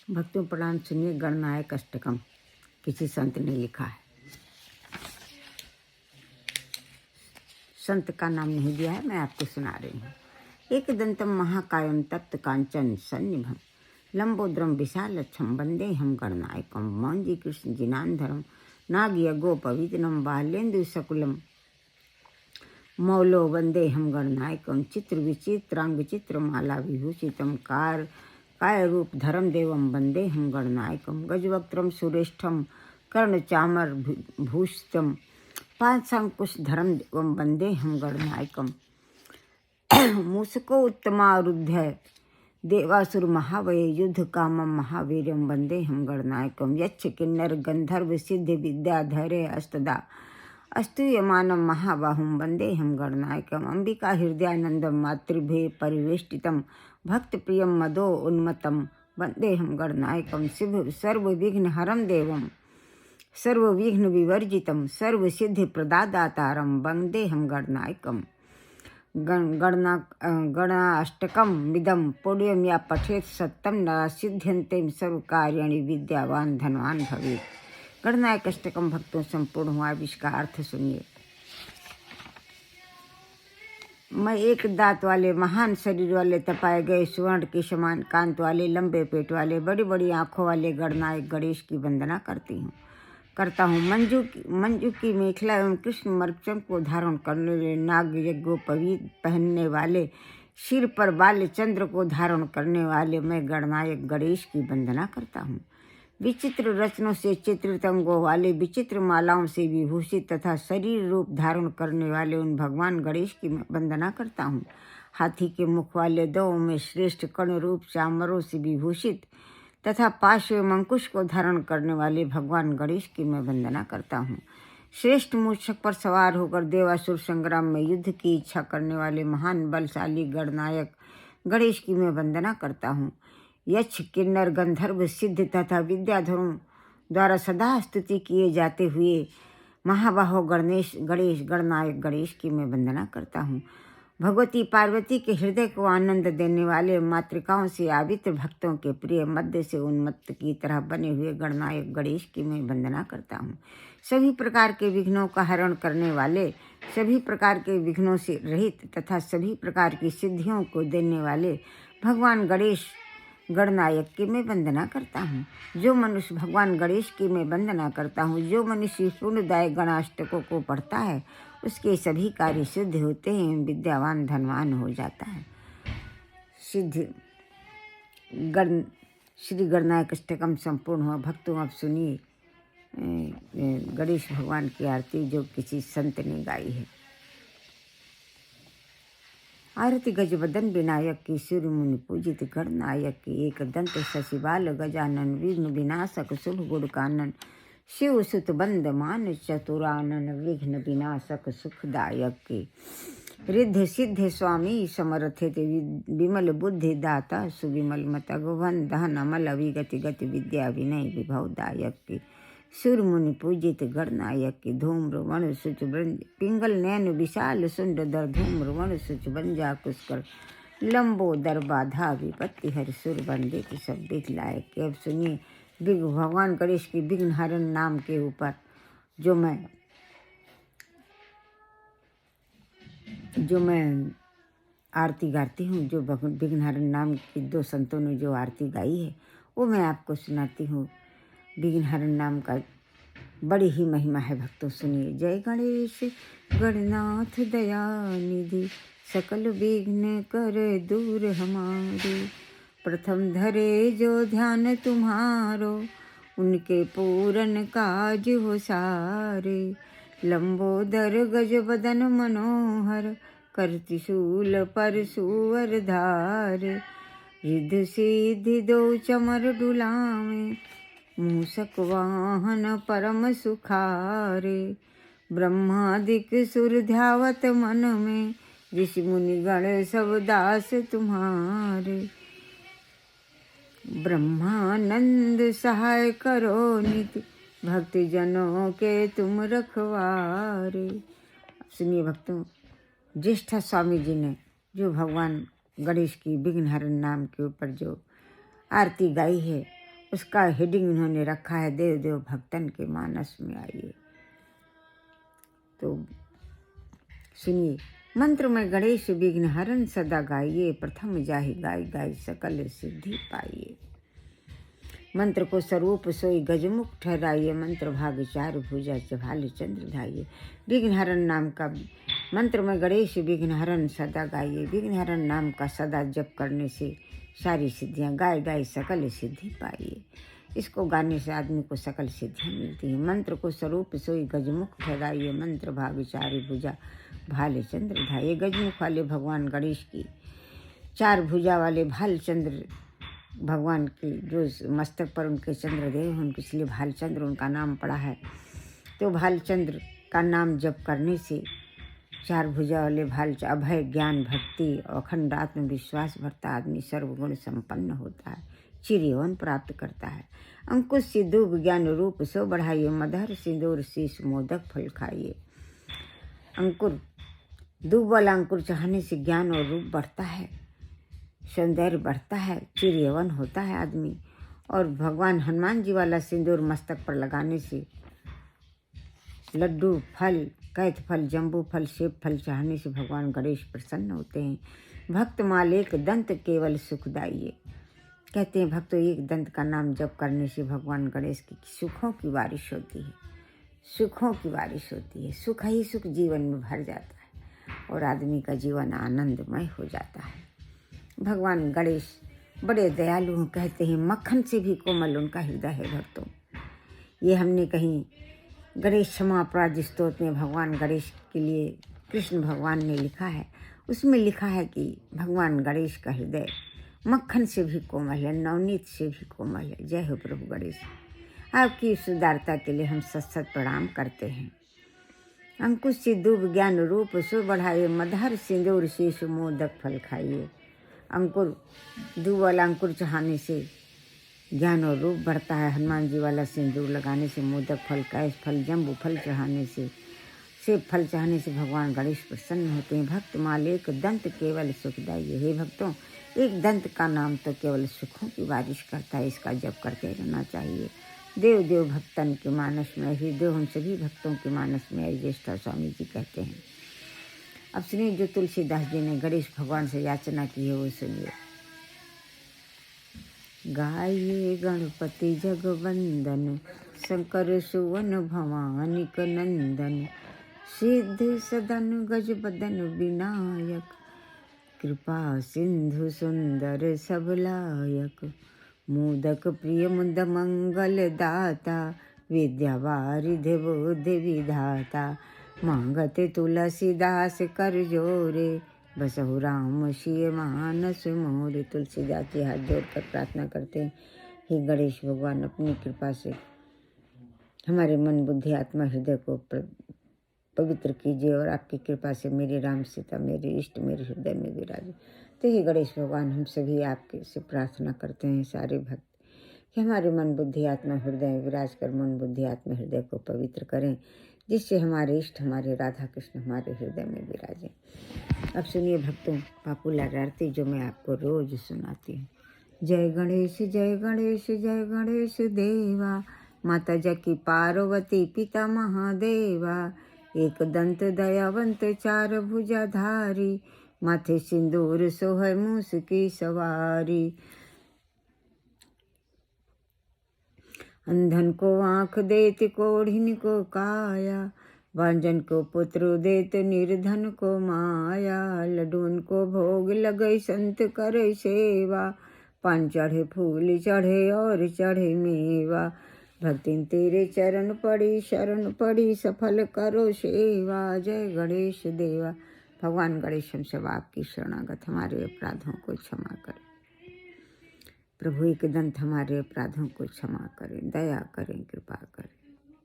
भक्तों प्रणाम। सुनिए गणनायक अष्टकम, किसी संत ने लिखा है। संत का नाम नहीं दिया है, मैं आपको सुना रही हूँ। एक दंतम महाकायम तप्त कांचन सन्निभम लंबोद्रम विशालक्षम वंदे हम गणनायकम मौंजी कृष्ण जिनांधरम नागिय गोपवितनम बाल्येन्दु सकुलम मौलो वंदे हम गणनायकम चित्र विचित्रांग चित्रमाला विभूषितम काय रूप धरम देवम वंदे हम गणनायकम गजवक्त्रम सुरेष्ठम कर्ण चामर भूषितम पांचांकुश धरम देवम वंदे हम गणनायकम मूसको उत्तमारुध्य देवासुर महावय युद्ध कामम महावीरम वंदे हम गणनायकम यक्ष किन्नर गंधर्व सिद्ध विद्याधरे अष्टदा अस्तूयमानं महाबाहुं वंदे हम गणनायकम अंबिका हृदयानंदम मातृभे परिवेष्टितं भक्तप्रियं मदो उन्मत्तं वंदे हम गणनायकम शिव सर्वविघ्नहरं देवं सर्वविघ्न विवर्जितं सर्वसिद्धिप्रदातारं वंदे हम गणनायकम गणाष्टकम मिदं पुण्यं या पठेत सत्तं न सिद्ध्यन्ते सर्वकार्याणि विद्यावान धनवान भवेत्। गणनायक अष्टकम भक्तों संपूर्ण हुआ। अब इसका अर्थ सुनिए। मैं एक दांत वाले महान शरीर वाले तपाए गए स्वर्ण के समान कांत वाले लंबे पेट वाले बड़ी बड़ी आँखों वाले गणनायक गणेश की वंदना करता हूँ। मंजू की मेखला एवं कृष्ण मर्चम को धारण करने वाले नाग यज्ञोपवीत पहनने वाले सिर पर बाल्य चंद्र को धारण करने वाले मैं गणनायक गणेश की वंदना करता हूँ। विचित्र रचनों से चित्रित अंगों वाले विचित्र मालाओं से विभूषित तथा शरीर रूप धारण करने वाले उन भगवान गणेश की वंदना करता हूँ। हाथी के मुख वाले दो में श्रेष्ठ कर्ण रूप चामरों से विभूषित तथा पाश एवं अंकुश को धारण करने वाले भगवान गणेश की मैं वंदना करता हूँ। श्रेष्ठ मूषक पर सवार होकर देवासुर संग्राम में युद्ध की इच्छा करने वाले महान बलशाली गणनायक गणेश की मैं वंदना करता हूँ। यक्ष किन्नर गंधर्व सिद्ध तथा विद्याधरों द्वारा सदा स्तुति किए जाते हुए महाबाहो गणेश गणनायक गणेश की मैं वंदना करता हूँ। भगवती पार्वती के हृदय को आनंद देने वाले मातृकाओं से आवित भक्तों के प्रिय मध्य से उन्मत्त की तरह बने हुए गणनायक गणेश की मैं वंदना करता हूँ। सभी प्रकार के विघ्नों का हरण करने वाले, सभी प्रकार के विघ्नों से रहित तथा सभी प्रकार की सिद्धियों को देने वाले भगवान गणेश गणनायक की मैं वंदना करता हूँ। जो मनुष्य भगवान गणेश की मैं वंदना करता हूँ, जो मनुष्य पुण्यदायक गणाष्टकों को पढ़ता है उसके सभी कार्य सिद्ध होते हैं, विद्यावान धनवान हो जाता है। श्री गणनायक अष्टकम संपूर्ण हुआ। भक्तों आप सुनिए गणेश भगवान की आरती जो किसी संत ने गाई है। आरती गजवदन विनायक की सूर्य मुनि पूजित गणनायक की एक दंत शशिबाल गजानन विघ्न विनाशक शुभ गुण कानन शिव सुत बंद मान चतुरानन विघ्न विनाशक सुखदायक की रिद्ध सिद्ध स्वामी समर्थित विमल बुद्धि दाता सुविमल मत अगवन दहन अमल अविगति गति विद्या विनय विभव दायक की सूर्य मुनि पूजित गणनायक की धूम्र वण सुच पिंगल नैन विशाल सुंड दर धूम्र वण सुच बंजा कुस्कर लंबो दर बाधा विपत्ति हर सुर बंदे की सब विघ्न लायक के। अब सुनिए भगवान गणेश की विघ्नहरण नाम के ऊपर जो मैं आरती गाती हूँ, जो विघ्नहरण नाम की दो संतों ने जो आरती गाई है वो मैं आपको सुनाती हूँ। विघ्नहरण नाम का बड़ी ही महिमा है। भक्तों सुनिए। जय गणेश गणनाथ दया निधि सकल विघ्न कर दूर हमारे प्रथम धरे जो ध्यान तुम्हारो उनके पूरन काज हो सारे लंबोदर गज बदन मनोहर कर त्रिशूल पर सुवर धार रिद्ध सिद्धि दो चमर डुलावे मूषक वाहन परम सुखारे ब्रह्मादिक सुर ध्यावत मन में ऋषि मुनि गण सब दास तुम्हारे ब्रह्मानंद सहाय करो नित भक्ति जनों के तुम रखवारे। सुनिए भक्तों, ज्येष्ठा स्वामी जी ने जो भगवान गणेश की विघ्नहरण नाम के ऊपर जो आरती गाई है उसका हेडिंग उन्होंने रखा है, देव देव भक्तन के मानस में आइए। तो सुनिए, मंत्र में गणेश विघ्न हरन सदा गाइए, प्रथम जाहि गाय गाय सकल सिद्धि पाइए। मंत्र को स्वरूप सोई गजमुख ठहराइए, मंत्र भाग चार भुजा भाल चंद्र ढाइए। विघ्न हरन नाम का मंत्र में गणेश विघ्न हरन सदा गाइए। विघ्न हरन नाम का सदा जप करने से सारी सिद्धियां गाय गाय सकल सिद्धि पाइए। इसको गाने से आदमी को सकल सिद्धियां मिलती हैं। मंत्र को स्वरूप सोई गजमुख ठहराइए, मंत्र भाग चार भुजा भाल चंद्र ढाइए। गजमुख वाले भगवान गणेश की, चार भुजा वाले भालचंद्र भगवान की, जो मस्तक पर उनके चंद्रदेव हैं, उनके इसलिए भालचंद्र उनका नाम पड़ा है। तो भालचंद्र का नाम जप करने से चार भुजा वाले अभय ज्ञान भक्ति और अखंड आत्मविश्वास भरता आदमी सर्वगुण संपन्न होता है, चिरयौवन प्राप्त करता है। अंकुश सिद्धूप ज्ञान रूप सो बढ़ाइए, मदहर सिंदूर शीश मोदक फल खाइए। अंकुर, दूब वाला अंकुर चाहने से ज्ञान और रूप बढ़ता है, सौंदर्य बढ़ता है, चिरयौवन होता है आदमी। और भगवान हनुमान जी वाला सिंदूर मस्तक पर लगाने से लड्डू फल, कैथ फल, जम्बू फल, सेब फल चाहने से भगवान गणेश प्रसन्न होते हैं। भक्त माल एक दंत केवल सुखदाइए। कहते हैं भक्तों, एक दंत का नाम जप करने से भगवान गणेश की सुखों की बारिश होती है, सुखों की बारिश होती है। सुख ही सुख जीवन में भर जाता है और आदमी का जीवन आनंदमय हो जाता है। भगवान गणेश बड़े दयालु हैं। कहते हैं मक्खन से भी कोमल उनका हृदय है भक्तों। ये हमने कहीं गणेश क्षमा अपराध स्तोत्र में भगवान गणेश के लिए कृष्ण भगवान ने लिखा है, उसमें लिखा है कि भगवान गणेश का हृदय मक्खन से भी कोमल है, नवनीत से भी कोमल है। जय हो प्रभु गणेश। आपकी सुदारता के लिए हम सत प्रणाम करते हैं। अंकुश सिद्धूप ज्ञान रूप सो बढ़ाइए, मदहर सिंदूर शीश मोदक फल खाइए। अंकुर, दूब वाला अंकुर चढ़ाने से ज्ञान और रूप बढ़ता है। हनुमान जी वाला सिंदूर लगाने से, मोदक फल, कैश फल, जम्बू फल चढ़ाने से, सेब फल चढ़ाने से भगवान गणेश प्रसन्न होते हैं। भक्त माल एक दंत केवल सुखदायी। हे भक्तों, एक दंत का नाम तो केवल सुखों की बारिश करता है, इसका जप करते रहना चाहिए। देव देव भक्तन के मानस में हृदय, हम सभी भक्तों के मानस में ज्येष्ठ स्वामी जी कहते हैं। अब सुनिए, जो तुलसीदास जी ने गणेश भगवान से याचना की है वो सुनिए। गाइए गणपति जगवंदन, शंकर सुवन भवानी क नंदन, सिद्ध सदन गज बदन विनायक, कृपा सिंधु सुंदर सब लायक, मोदक प्रिय मुद मंगल दाता, विद्या वारिधि बुद्धि विधाता, मांगते तुलसीदास कर जोरे, बसहु राम सिय मानस मोरे। तुलसीदास जी हाथ जोड़कर प्रार्थना करते हैं, हे गणेश भगवान, अपनी कृपा से हमारे मन बुद्धि आत्मा हृदय को पवित्र कीजिए और आपकी कृपा से मेरे राम सीता, मेरे इष्ट मेरे हृदय में विराजे। तो हे गणेश भगवान, हम सभी आपके से प्रार्थना करते हैं, सारे भक्त, कि हमारे मन बुद्धि आत्मा हृदय में विराज कर मन बुद्धि आत्मा हृदय को पवित्र करें, जिससे हमारे इष्ट, हमारे राधा कृष्ण हमारे हृदय में विराजे। अब सुनिए भक्तों, पॉपुलर आरती जो मैं आपको रोज सुनाती हूँ। जय गणेश जय गणेश जय गणेश देवा, माता जकी पार्वती पिता महादेवा, एक दंत दयावंत चार भुजाधारी, माथे सिंदूर सोहै मूस की सवारी, अंधन को आँख देत कोढ़िन को काया, वांजन को पुत्र देत निर्धन को माया, लडून को भोग लगई संत करे सेवा, पान चढ़े फूल चढ़े और चढ़े मेवा, भक्तिन तेरे चरण पड़ी शरण पड़ी, सफल करो सेवा। जय गणेश देवा। भगवान गणेश हम सब आपकी शरणागत, हमारे अपराधों को क्षमा करें प्रभु, एक दंत हमारे अपराधों को क्षमा करें, दया करें, कृपा करें।